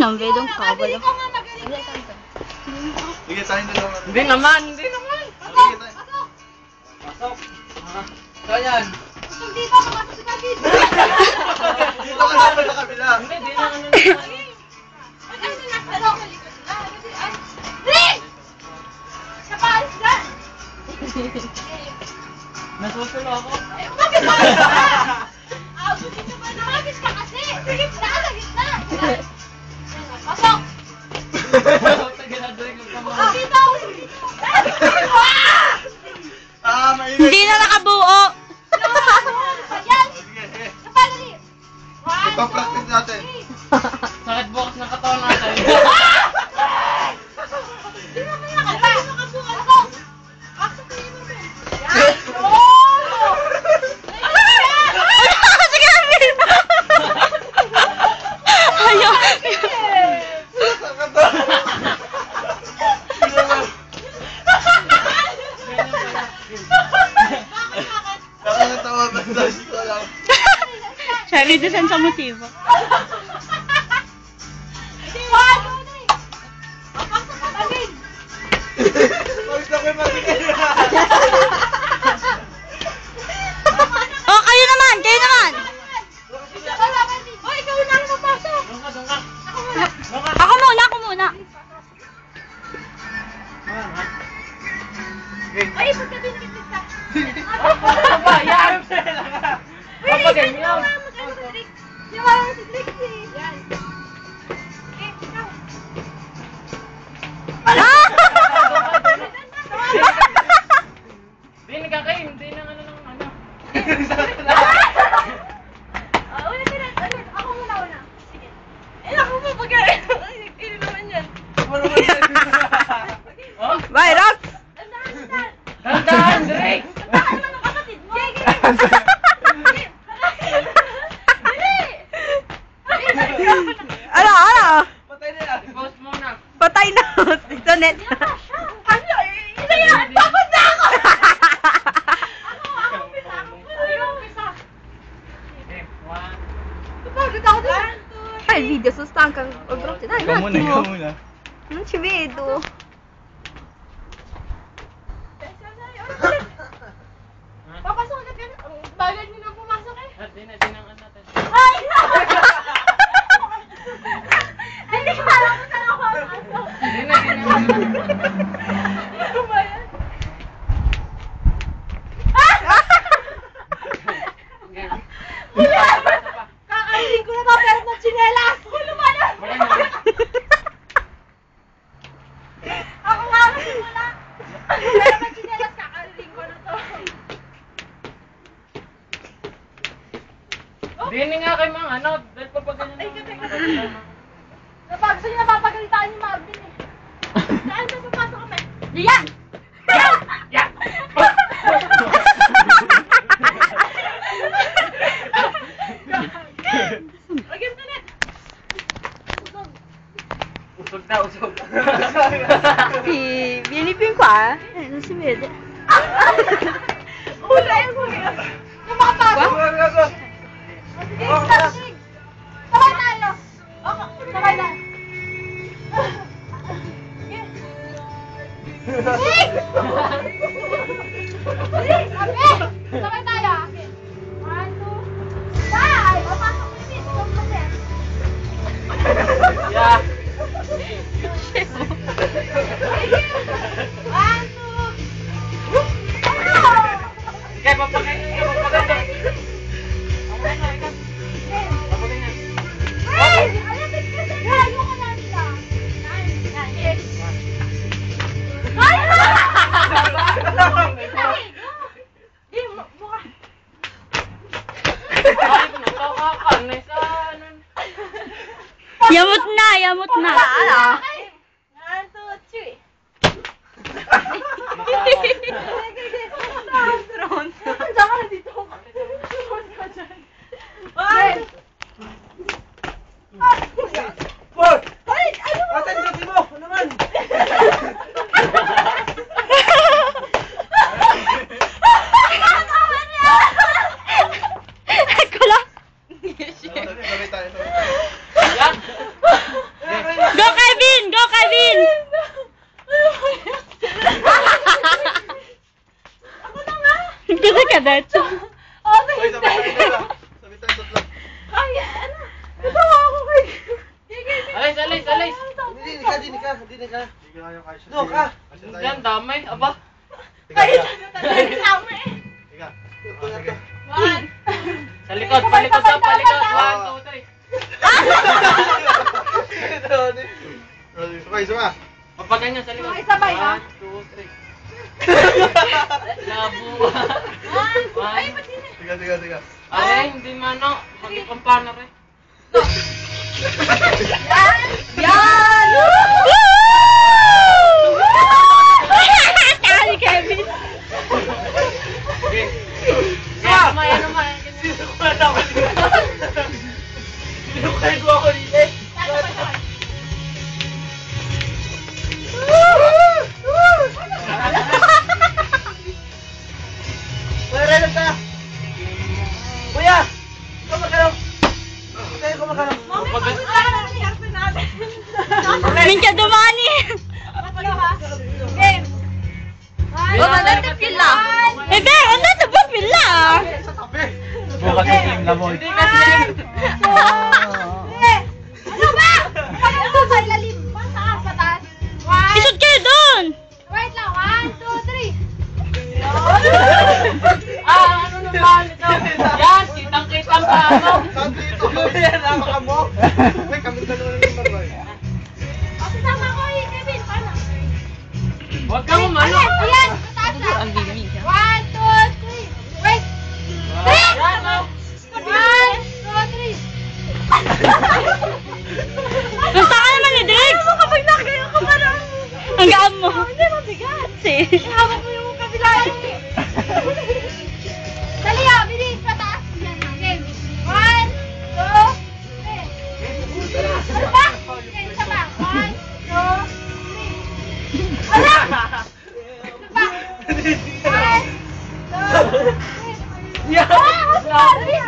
naman, bedong kabal. Ikaw nga magaling. Sige, tayo na lang. Hindi naman, hindi naman. Sige, tayo. Pasok. Saan yan? Pasok dito, pumasok si David. Dito ka naman sa kabila. Hindi, di na ano. Ano na nasa loob ng likod na? Rick! Napaalis ka! Nasusulo ako. Bakit ba? Gusto nyo ba na? Bakit ka kasi? Sige, sa gitna! Pasok! Dito! Mainit. Hindi na nakabuo. Ayan! Sige, sige. Napalali! Ipa-practice natin. Sakit bukas ng katawan natin. Hindi mo na nakala! Nakabukas ko! Pasok na yun naman! Yan! Oo! Sige, Amir. Ayaw. Nakakatawa ba sa ko lang? Sorry, design sa motibo. Oh, kayo naman, kayo naman. Hoy, ikaw na lang mapasok! Doon ka, doon ka. Ako muna, ako muna. Ay, ba't ka pinakipit ka? Ano ba? Yarap sa'yo lang ka. Kapag ganyan. Di ba si Trixie? Yan. Eh, ikaw. Hindi ka kayo, hindi na ano ng ano. Ulit, ulit. Ako muna, una. Sige. Eh, ako mo pagkain. Ini naman yan. Oh? Bye, Rox. Andahan. Tandaan, Drake! Andahan naman ang kapatid mo. Sige. Ano, ano? Patay na yan. I-post muna. Patay na. Dito, net. Ano? Isa yan! Pagod na ako! Ako umpisa. Ako umpisa. Okay, one. Pagod ako din. Ay, video sustan kang obrok. Ikaw muna, ikaw muna. Chivedo. Papasok agad ka. Bagal niyo na pumasok eh. Di na natin. Ay! Hindi ka alam kung saan ako papasok. Di na. Ano ba yan? Okay. Wala! Kakainin ko na to pero ng tsinelas! Wala ba na? Ako nga kasi wala. Pero ng tsinelas kakainin ko na to. Di nga kayo mga ano, dahil pa ganyan. Ay, kasi. Gusto niyo napapagalitaan ni Marvin eh. Saan ba papasok kami? Diyan! Yeah! Lagyan mo na! Usog. Usog na, usog. Binipin ko ah. Ano si Mede? Hula yan, hula. Yung mga bago. Sige, stop, Sig. Sabay tayo. Okay, sabay tayo. Sig! Sig, okay. Sabay tayo. Okay. 1, 2, 3. Papasok mo yun. Ikaw mo kasi. Yeah. Sige. 1, 2. Okay, papakain niyo, papakain niyo. Okay na, ikaw. Papakain niyo. Hey! Alapit ka sa gayo ka na nila. Yes. Ay! Di, mukha. Ay, nakakan na sa ano. Yamot na, yamot na. Ano? 1, 2, 3. Diyan ka na dito. Diyan ka dyan. One. Boy! Ay! Ano mo? Atan kasi mo! Ano naman? Ay, ko lang. Sabay tayo, sabay tayo. Yan. diretso. Uy, sabay tayo. Sabay tayo tatlo. Ay, ano? Natawa ako kay... Alis, alis, alis. Hindi ka. Hindi ka kayo kasya. No ka. Diyan, damay. Aba. Ay, talagang sama eh. Ika. One. Sa likod, palikod daw, palikod. 1, 2, 3. Sabay. Papaganyan sa likod. Sabay, ha? 1, 2, 3. Labo. Ay, ba't yun eh? Tiga. Ay, hindi mano. Mag-ipampana rin. Yan! Tali, Kevin. Okay. Kaya naman. Sino ko na dapat dito? Sino kayo ko ako dito? Wala na ta. Kuya! Kumakalong! Tayo kumakalong. Minka dumani. Game. Wala pila. Bebe, wala na ba pila? Bukas yung team na mo. Hindi kasi. Ano ba? Ano ba sa ilalim? Mataas, mataas. One. Isod kayo doon. Wait lang. 1, 2, 3. Ano naman ito? Yan, kitang-kitang ka, ano? Dito ko yan, nakaka mo. Uy, kami dalawa na naman, Roy. Okay, sama ko eh, Kevin. Paano? Huwag kang umano. Ayan, mataas na. 1, 2, 3. Wait. Yan, oh. 1, 2, 3. Basta ka naman ni Diggs. Ano kapag nakaya ko parang... Ang gaan mo. Hindi, mabigat. Si. Hawak mo yung kabila eh. Dali ah, bilis, pataas. Yan na, game. 1, 2, 3. Ano ba? Okay, isa pa. 1, 2, 3. Ala! Isa pa. 1, 2, 3. Yeah. Ah, sorry.